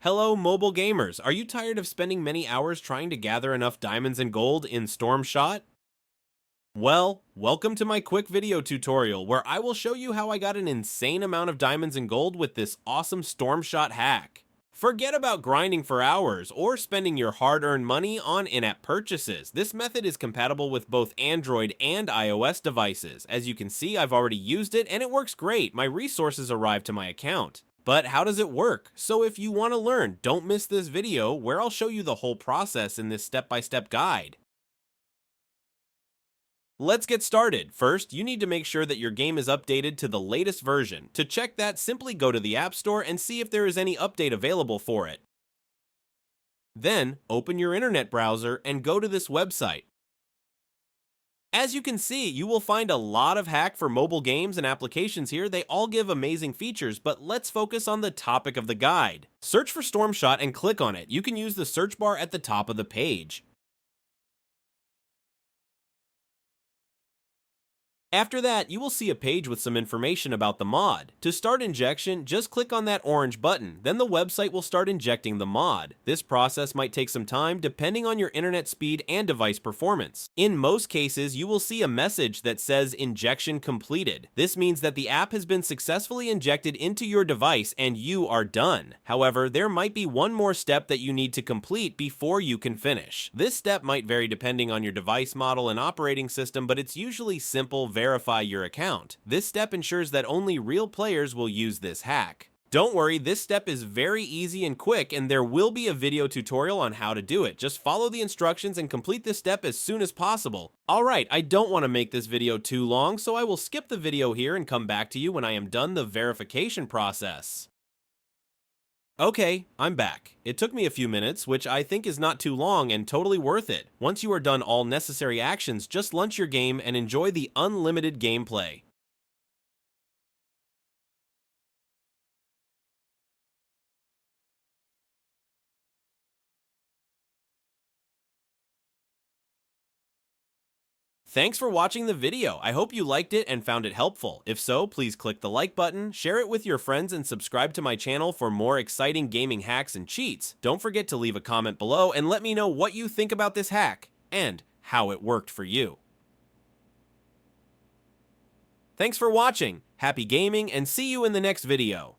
Hello, mobile gamers. Are you tired of spending many hours trying to gather enough diamonds and gold in Stormshot? Well, welcome to my quick video tutorial where I will show you how I got an insane amount of diamonds and gold with this awesome Stormshot hack. Forget about grinding for hours or spending your hard-earned money on in-app purchases. This method is compatible with both Android and iOS devices. As you can see, I've already used it and it works great. My resources arrived to my account. But how does it work? So if you want to learn, don't miss this video where I'll show you the whole process in this step-by-step guide. Let's get started. First, you need to make sure that your game is updated to the latest version. To check that, simply go to the App Store and see if there is any update available for it. Then, open your internet browser and go to this website. As you can see, you will find a lot of hack for mobile games and applications here. They all give amazing features, but let's focus on the topic of the guide. Search for Stormshot and click on it. You can use the search bar at the top of the page. After that, you will see a page with some information about the mod. To start injection, just click on that orange button, then the website will start injecting the mod. This process might take some time depending on your internet speed and device performance. In most cases, you will see a message that says injection completed. This means that the app has been successfully injected into your device and you are done. However, there might be one more step that you need to complete before you can finish. This step might vary depending on your device model and operating system, but it's usually simple. Verify your account. This step ensures that only real players will use this hack. Don't worry, this step is very easy and quick, and there will be a video tutorial on how to do it. Just follow the instructions and complete this step as soon as possible. Alright, I don't want to make this video too long, so I will skip the video here and come back to you when I am done the verification process. Okay, I'm back. It took me a few minutes, which I think is not too long and totally worth it. Once you are done all necessary actions, just launch your game and enjoy the unlimited gameplay. Thanks for watching the video. I hope you liked it and found it helpful. If so, please click the like button, share it with your friends, and subscribe to my channel for more exciting gaming hacks and cheats. Don't forget to leave a comment below and let me know what you think about this hack and how it worked for you. Thanks for watching. Happy gaming and see you in the next video.